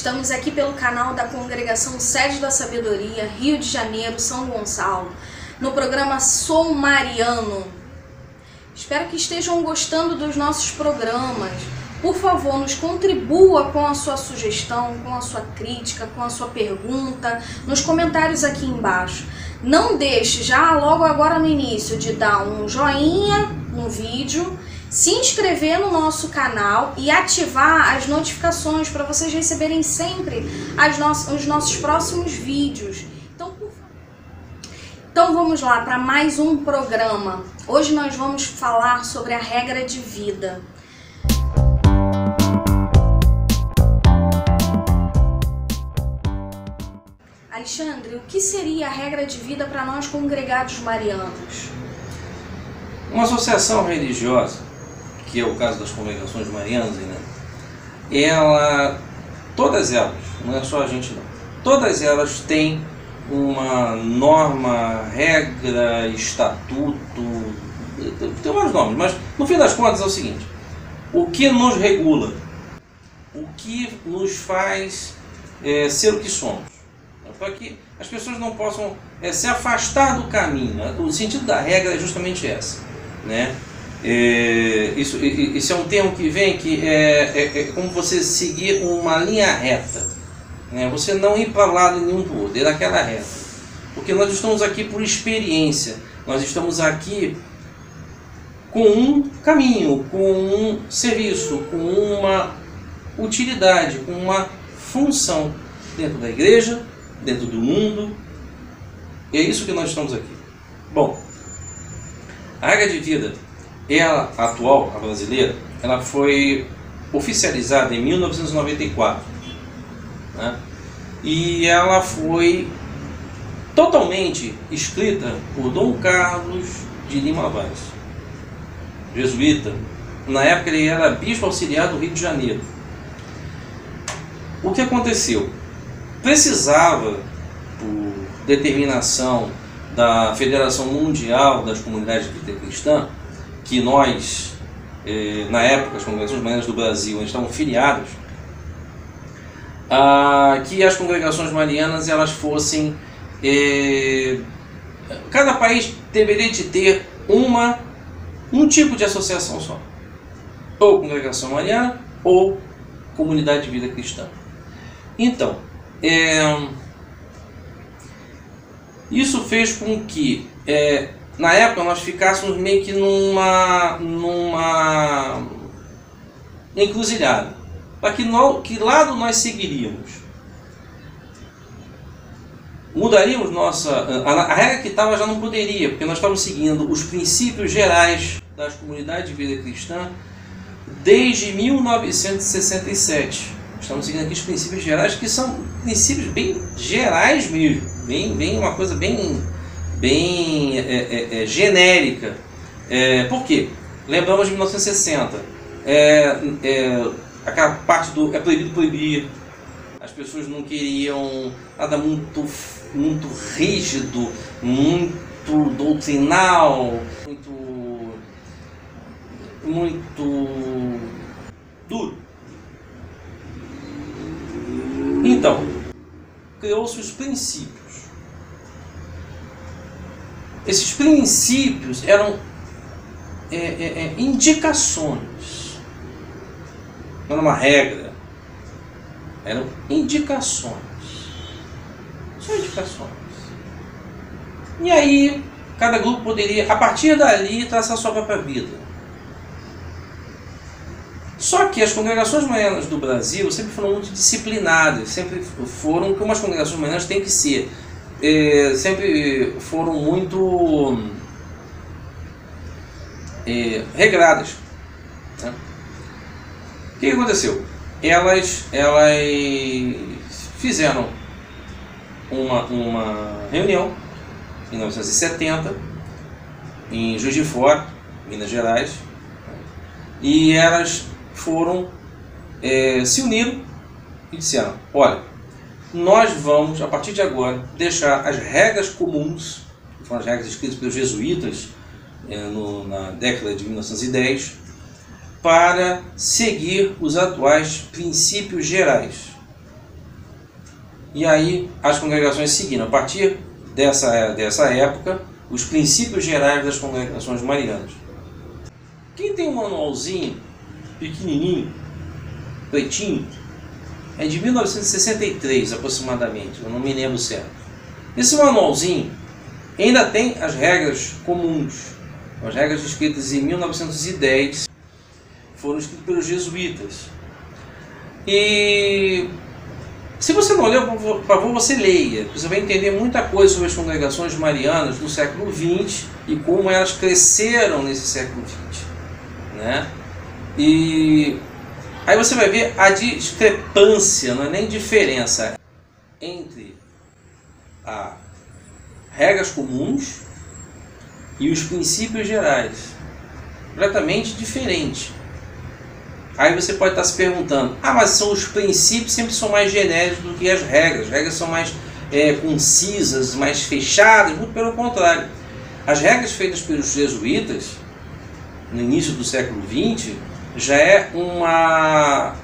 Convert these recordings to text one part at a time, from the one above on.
Estamos aqui pelo canal da Congregação Sede da Sabedoria, Rio de Janeiro, São Gonçalo, no programa Sou Mariano. Espero que estejam gostando dos nossos programas. Por favor, nos contribua com a sua sugestão, com a sua crítica, com a sua pergunta, nos comentários aqui embaixo. Não deixe já logo agora no início de dar um joinha no vídeo, se inscrever no nosso canal e ativar as notificações para vocês receberem sempre os nossos próximos vídeos. Então vamos lá para mais um programa. Hoje nós vamos falar sobre a regra de vida. Alexandre, o que seria a regra de vida para nós congregados marianos? Uma associação religiosa, que é o caso das congregações marianas, né? Todas elas, não é só a gente não, todas elas têm uma norma, regra, estatuto, tem vários nomes, mas no fim das contas é o seguinte: o que nos regula, o que nos faz ser o que somos, para que as pessoas não possam se afastar do caminho, né? O sentido da regra é justamente essa, né? Isso é um termo que vem, que é como você seguir uma linha reta, né? Você não ir para lado nenhum do outro, é daquela reta, porque nós estamos aqui por experiência, nós estamos aqui com um caminho, com um serviço, com uma utilidade, com uma função dentro da igreja, dentro do mundo, e é isso que nós estamos aqui. Bom, a regra de vida, ela atual, a brasileira, ela foi oficializada em 1994, né? E ela foi totalmente escrita por Dom Carlos de Lima Vaz, jesuíta. Na época ele era bispo auxiliar do Rio de Janeiro. O que aconteceu? Precisava, por determinação da Federação Mundial das Comunidades de Vida Cristã, que nós, na época, as congregações marianas do Brasil estavam filiadas, que as congregações marianas elas fossem, cada país deveria de ter um tipo de associação só, ou congregação mariana ou comunidade de vida cristã. Então, isso fez com que, na época, nós ficássemos meio que numa encruzilhada. Para que lado nós seguiríamos? Mudaríamos a regra que estava já não poderia, porque nós estávamos seguindo os princípios gerais das comunidades de vida cristã desde 1967. Estamos seguindo aqui os princípios gerais, que são princípios bem gerais mesmo, bem uma coisa bem genérica. Por quê? Lembramos de 1960, aquela parte do proibido proibir. As pessoas não queriam nada muito rígido, muito doutrinal, muito duro. Então, criou-se os princípios. Esses princípios eram indicações, não era uma regra, eram indicações, só indicações. E aí, cada grupo poderia, a partir dali, traçar sua própria vida. Só que as congregações marianas do Brasil sempre foram muito disciplinadas, sempre foram como as congregações marianas têm que ser, sempre foram muito regradas, né? O que aconteceu? Elas fizeram uma reunião em 1970 em Juiz de Fora, Minas Gerais, e elas se uniram e disseram: olha, nós vamos, a partir de agora, deixar as regras comuns, que foram as regras escritas pelos jesuítas na década de 1910, para seguir os atuais princípios gerais. E aí as congregações seguiram, a partir dessa época, os princípios gerais das congregações marianas. Quem tem um manualzinho pequenininho, pretinho, é de 1963 aproximadamente, eu não me lembro certo. Esse manualzinho ainda tem as regras comuns, as regras escritas em 1910, foram escritas pelos jesuítas. E se você não leu, por favor, você leia. Você vai entender muita coisa sobre as congregações marianas do século XX e como elas cresceram nesse século XX, né? E aí você vai ver a discrepância, não é nem diferença, entre as regras comuns e os princípios gerais. Completamente diferente. Aí você pode estar se perguntando, mas são os princípios sempre são mais genéricos do que as regras são mais concisas, mais fechadas. Muito pelo contrário. As regras feitas pelos jesuítas, no início do século XX, já é uma,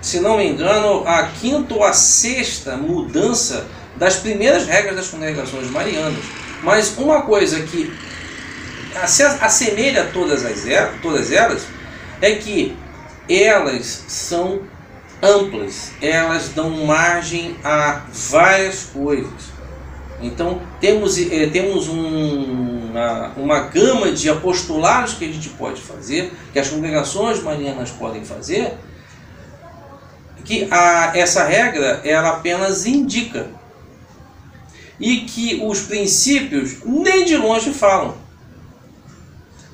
se não me engano, a quinta ou a sexta mudança das primeiras regras das congregações marianas. Mas uma coisa que assemelha todas elas é que elas são amplas, elas dão margem a várias coisas. Então temos uma gama de apostolados que a gente pode fazer, que as congregações marianas podem fazer, que essa regra ela apenas indica, e que os princípios nem de longe falam.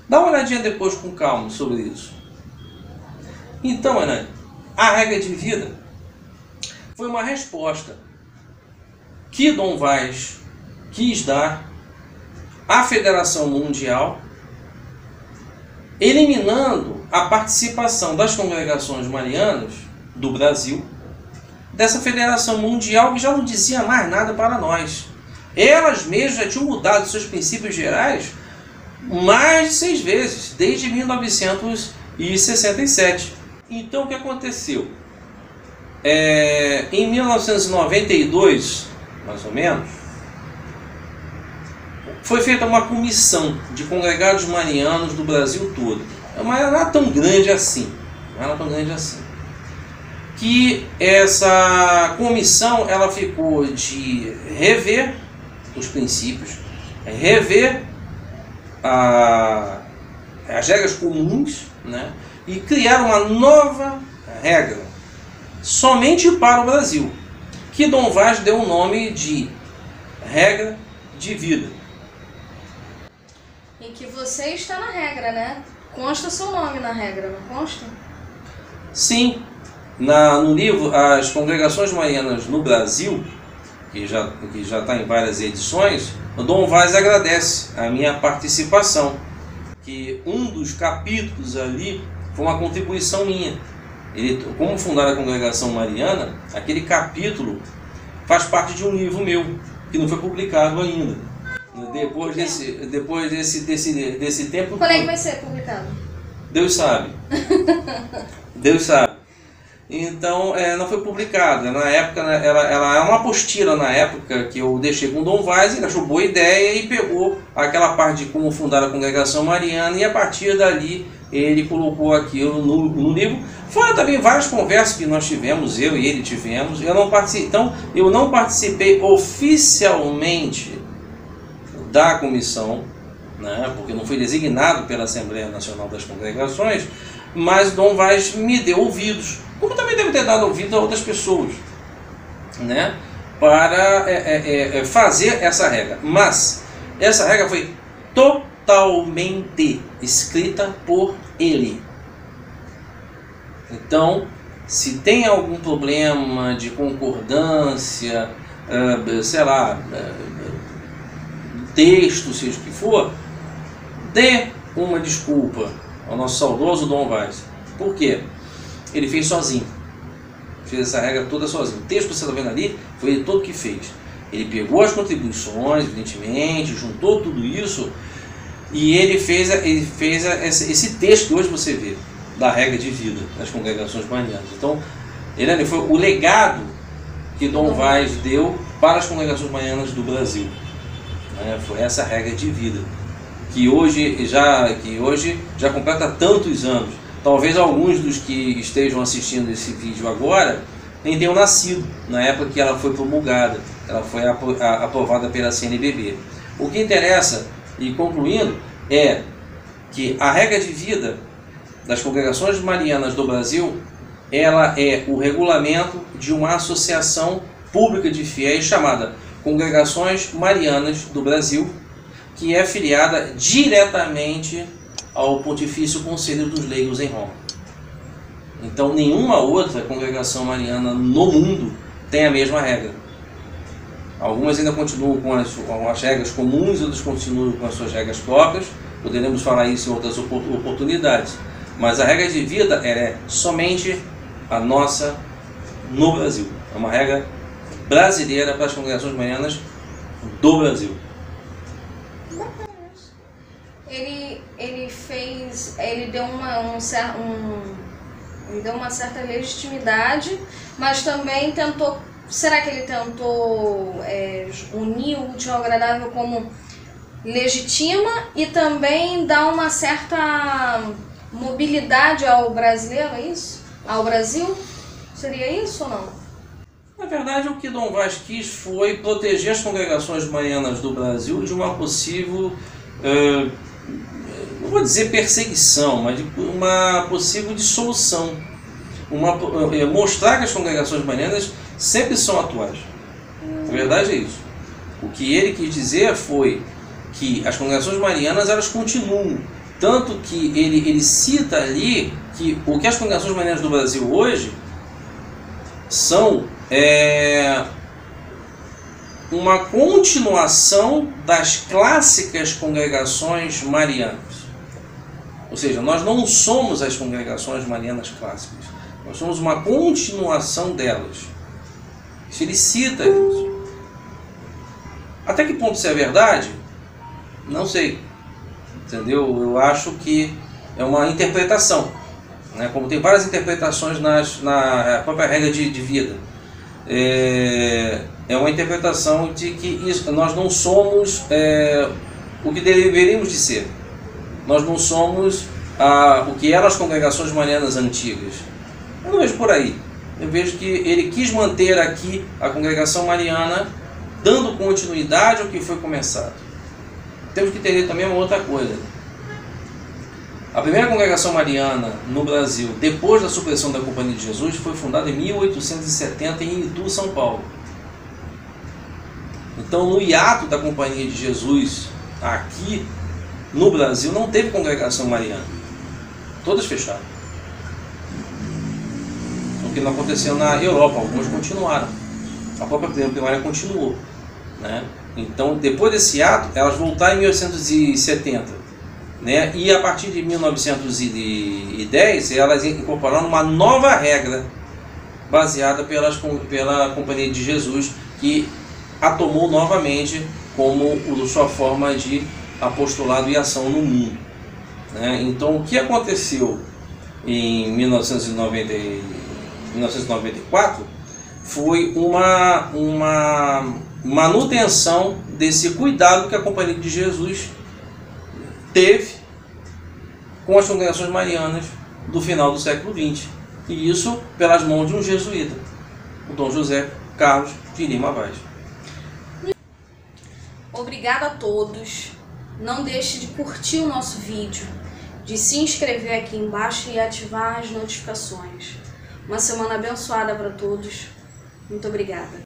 Dá uma olhadinha depois com calma sobre isso. Então, Hernani, a regra de vida foi uma resposta que Dom Vaz quis dar à Federação Mundial, eliminando a participação das congregações marianas do Brasil, dessa Federação Mundial que já não dizia mais nada para nós. Elas mesmas já tinham mudado seus princípios gerais mais de 6 vezes, desde 1967. Então o que aconteceu? Em 1992, mais ou menos, foi feita uma comissão de congregados marianos do Brasil todo. Mas não era tão grande assim. Que essa comissão ela ficou de rever os princípios, rever as regras comuns, né? E criar uma nova regra somente para o Brasil, que Dom Vaz deu o nome de regra de vida. E que você está na regra, né? Consta seu nome na regra, não consta? Sim, no livro As Congregações Marianas no Brasil, que já está em várias edições, o Dom Vaz agradece a minha participação, que um dos capítulos ali foi uma contribuição minha. Ele, como fundar a Congregação Mariana, aquele capítulo faz parte de um livro meu, que não foi publicado ainda. Depois desse tempo... Quando é que vai ser publicado? Deus sabe. Deus sabe. Então, não foi publicado. Na época, ela era uma apostila na época que eu deixei com o Dom Vaz, ele achou boa ideia e pegou aquela parte de como fundar a Congregação Mariana, e a partir dali ele colocou aquilo no livro. Fora também várias conversas que nós tivemos, eu e ele tivemos. Eu não participei oficialmente da comissão, né, porque não fui designado pela Assembleia Nacional das Congregações, mas Dom Vaz me deu ouvidos, como também deve ter dado ouvido a outras pessoas, né, para fazer essa regra. Mas essa regra foi totalmente escrita por ele. Então, se tem algum problema de concordância, sei lá, texto, seja o que for, dê uma desculpa ao nosso saudoso Dom Vaz. Por quê? Ele fez sozinho. Fez essa regra toda sozinho. O texto que você está vendo ali foi ele todo que fez. Ele pegou as contribuições, evidentemente, juntou tudo isso e ele fez esse texto que hoje você vê, da regra de vida das congregações marianas. Então, ele foi o legado que Dom Vaz deu para as congregações marianas do Brasil. Foi essa regra de vida, que hoje já completa tantos anos. Talvez alguns dos que estejam assistindo esse vídeo agora nem tenham nascido na época que ela foi promulgada, ela foi aprovada pela CNBB. O que interessa, e concluindo, é que a regra de vida das congregações marianas do Brasil, ela é o regulamento de uma associação pública de fiéis chamada Congregações Marianas do Brasil, que é filiada diretamente ao Pontifício Conselho dos Leigos em Roma. Então nenhuma outra congregação mariana no mundo tem a mesma regra. Algumas ainda continuam com as regras comuns, outras continuam com as suas regras próprias. Poderemos falar isso em outras oportunidades. Mas a regra de vida é somente a nossa no Brasil. É uma regra brasileira para as congregações marianas do Brasil. Ele deu uma certa legitimidade, mas também tentou. Será que ele tentou unir o útil ao agradável como legitima e também dar uma certa mobilidade ao brasileiro, é isso? Ao Brasil? Seria isso ou não? Na verdade, o que Dom Vaz quis foi proteger as congregações marianas do Brasil de uma possível, não vou dizer perseguição, mas de uma possível dissolução. Mostrar que as congregações marianas sempre são atuais. A verdade é isso. O que ele quis dizer foi que as congregações marianas elas continuam. Tanto que ele cita ali que o que as congregações marianas do Brasil hoje são uma continuação das clássicas congregações marianas. Ou seja, nós não somos as congregações marianas clássicas, nós somos uma continuação delas. Isso ele cita isso. Até que ponto isso é verdade? Não sei. Entendeu? Eu acho que é uma interpretação. Como tem várias interpretações na própria regra de vida. É uma interpretação de que nós não somos o que deveríamos de ser. Nós não somos o que eram as congregações marianas antigas. Eu não vejo por aí. Eu vejo que ele quis manter aqui a congregação mariana, dando continuidade ao que foi começado. Temos que entender também uma outra coisa. A primeira congregação mariana no Brasil, depois da supressão da Companhia de Jesus, foi fundada em 1870 em Itu, São Paulo. Então, no hiato da Companhia de Jesus, aqui no Brasil, não teve congregação mariana. Todas fecharam. O que não aconteceu na Europa, algumas continuaram. A própria primária continuou. Então, depois desse ato, elas voltaram em 1870. E a partir de 1910, elas incorporaram uma nova regra baseada pela Companhia de Jesus, que a tomou novamente como sua forma de apostolado e ação no mundo. Então, o que aconteceu em 1994 foi uma manutenção desse cuidado que a Companhia de Jesus teve com as congregações marianas do final do século XX. E isso pelas mãos de um jesuíta, o Dom José Carlos de Lima Vaz. Obrigada a todos. Não deixe de curtir o nosso vídeo, de se inscrever aqui embaixo e ativar as notificações. Uma semana abençoada para todos. Muito obrigada.